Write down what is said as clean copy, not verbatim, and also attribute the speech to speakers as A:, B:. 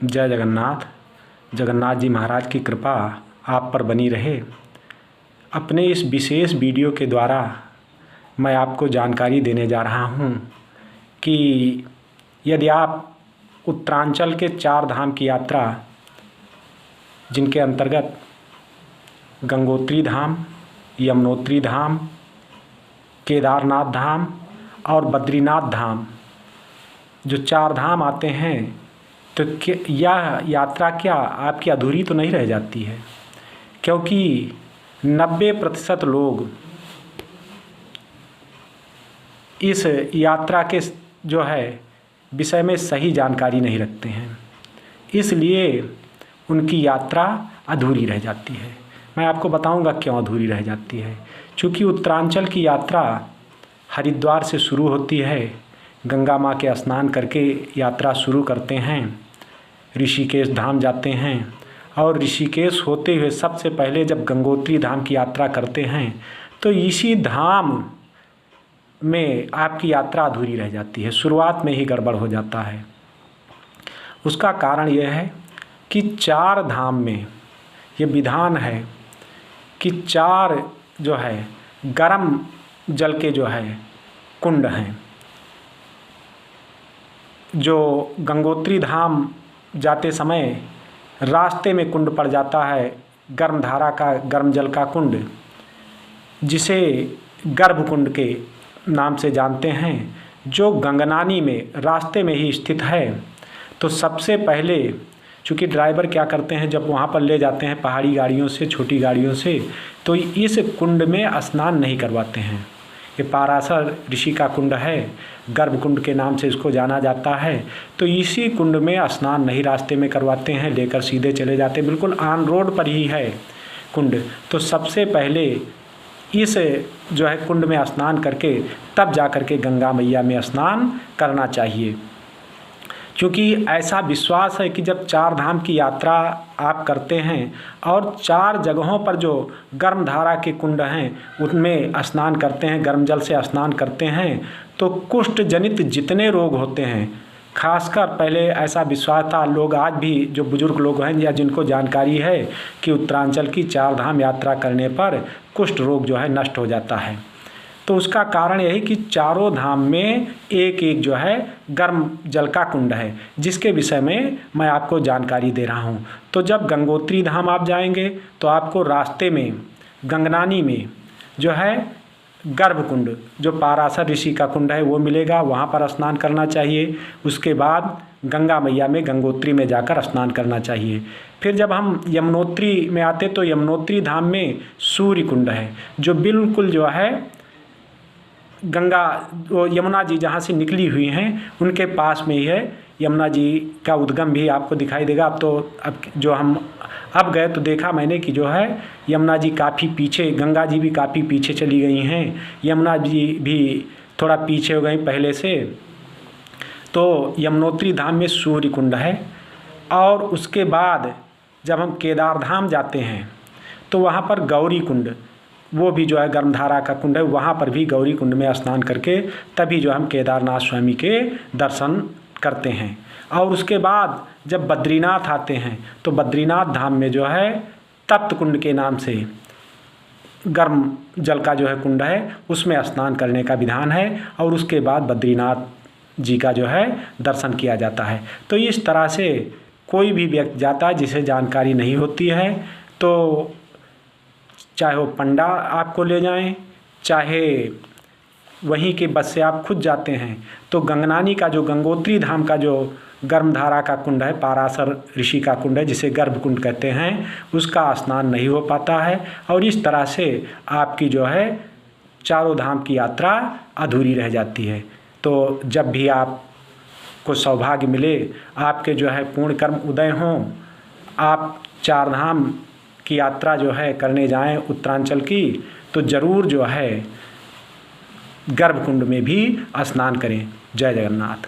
A: जय जगन्नाथ। जगन्नाथ जी महाराज की कृपा आप पर बनी रहे। अपने इस विशेष वीडियो के द्वारा मैं आपको जानकारी देने जा रहा हूँ कि यदि आप उत्तरांचल के 4 धाम की यात्रा, जिनके अंतर्गत गंगोत्री धाम, यमुनोत्री धाम, केदारनाथ धाम और बद्रीनाथ धाम, जो 4 धाम आते हैं, तो यह यात्रा क्या आपकी अधूरी तो नहीं रह जाती है, क्योंकि 90% लोग इस यात्रा के जो है विषय में सही जानकारी नहीं रखते हैं, इसलिए उनकी यात्रा अधूरी रह जाती है। मैं आपको बताऊंगा क्यों अधूरी रह जाती है। चूँकि उत्तरांचल की यात्रा हरिद्वार से शुरू होती है, गंगा माँ के स्नान करके यात्रा शुरू करते हैं, ऋषिकेश धाम जाते हैं और ऋषिकेश होते हुए सबसे पहले जब गंगोत्री धाम की यात्रा करते हैं तो इसी धाम में आपकी यात्रा अधूरी रह जाती है, शुरुआत में ही गड़बड़ हो जाता है। उसका कारण यह है कि 4 धाम में ये विधान है कि 4 जो है गर्म जल के जो है कुंड हैं। जो गंगोत्री धाम जाते समय रास्ते में कुंड पड़ जाता है, गर्म धारा का, गर्म जल का कुंड, जिसे गर्भ कुंड के नाम से जानते हैं, जो गंगनानी में रास्ते में ही स्थित है। तो सबसे पहले चूँकि ड्राइवर क्या करते हैं, जब वहाँ पर ले जाते हैं पहाड़ी गाड़ियों से, छोटी गाड़ियों से, तो इस कुंड में स्नान नहीं करवाते हैं। ये पाराशर ऋषि का कुंड है, गर्भ कुंड के नाम से इसको जाना जाता है। तो इसी कुंड में स्नान नहीं रास्ते में करवाते हैं, लेकर सीधे चले जाते हैं, बिल्कुल ऑन रोड पर ही है कुंड। तो सबसे पहले इस जो है कुंड में स्नान करके तब जा कर के गंगा मैया में स्नान करना चाहिए। क्योंकि ऐसा विश्वास है कि जब 4 धाम की यात्रा आप करते हैं और 4 जगहों पर जो गर्म धारा के कुंड हैं उनमें स्नान करते हैं, गर्म जल से स्नान करते हैं, तो कुष्ठ जनित जितने रोग होते हैं, खासकर पहले ऐसा विश्वास था, लोग आज भी जो बुजुर्ग लोग हैं या जिनको जानकारी है कि उत्तरांचल की 4 धाम यात्रा करने पर कुष्ठ रोग जो है नष्ट हो जाता है। तो उसका कारण यही कि 4 धाम में एक जो है गर्म जल का कुंड है, जिसके विषय में मैं आपको जानकारी दे रहा हूँ। तो जब गंगोत्री धाम आप जाएंगे तो आपको रास्ते में गंगनानी में जो है गर्भ कुंड, जो पाराशर ऋषि का कुंड है, वो मिलेगा, वहाँ पर स्नान करना चाहिए। उसके बाद गंगा मैया में, गंगोत्री में जाकर स्नान करना चाहिए। फिर जब हम यमुनोत्री में आते तो यमुनोत्री धाम में सूर्य कुंड है, जो बिल्कुल जो है गंगा, वो यमुना जी जहाँ से निकली हुई हैं उनके पास में ही है। यमुना जी का उद्गम भी आपको दिखाई देगा। अब जो हम अब गए तो देखा मैंने कि जो है यमुना जी काफ़ी पीछे, गंगा जी भी काफ़ी पीछे चली गई हैं, यमुना जी भी थोड़ा पीछे हो गई पहले से। तो यमुनोत्री धाम में सूर्य कुंड है। और उसके बाद जब हम केदार धाम जाते हैं तो वहाँ पर गौरी कुंड, वो भी जो है गर्मधारा का कुंड है, वहाँ पर भी गौरी कुंड में स्नान करके तभी जो हम केदारनाथ स्वामी के दर्शन करते हैं। और उसके बाद जब बद्रीनाथ आते हैं तो बद्रीनाथ धाम में जो है तप्त कुंड के नाम से गर्म जल का जो है कुंड है, उसमें स्नान करने का विधान है। और उसके बाद बद्रीनाथ जी का जो है दर्शन किया जाता है। तो इस तरह से कोई भी व्यक्ति जाता है जिसे जानकारी नहीं होती है, तो चाहे वो पंडा आपको ले जाएं, चाहे वहीं के बस से आप खुद जाते हैं, तो गंगनानी का जो गंगोत्री धाम का जो गर्मधारा का कुंड है, पाराशर ऋषि का कुंड है, जिसे गर्भ कुंड कहते हैं, उसका स्नान नहीं हो पाता है। और इस तरह से आपकी जो है 4 धाम की यात्रा अधूरी रह जाती है। तो जब भी आपको सौभाग्य मिले, आपके जो है पूर्ण कर्म उदय हों, आप 4 धाम की यात्रा जो है करने जाएं उत्तरांचल की, तो ज़रूर जो है गर्भकुंड में भी स्नान करें। जय जगन्नाथ।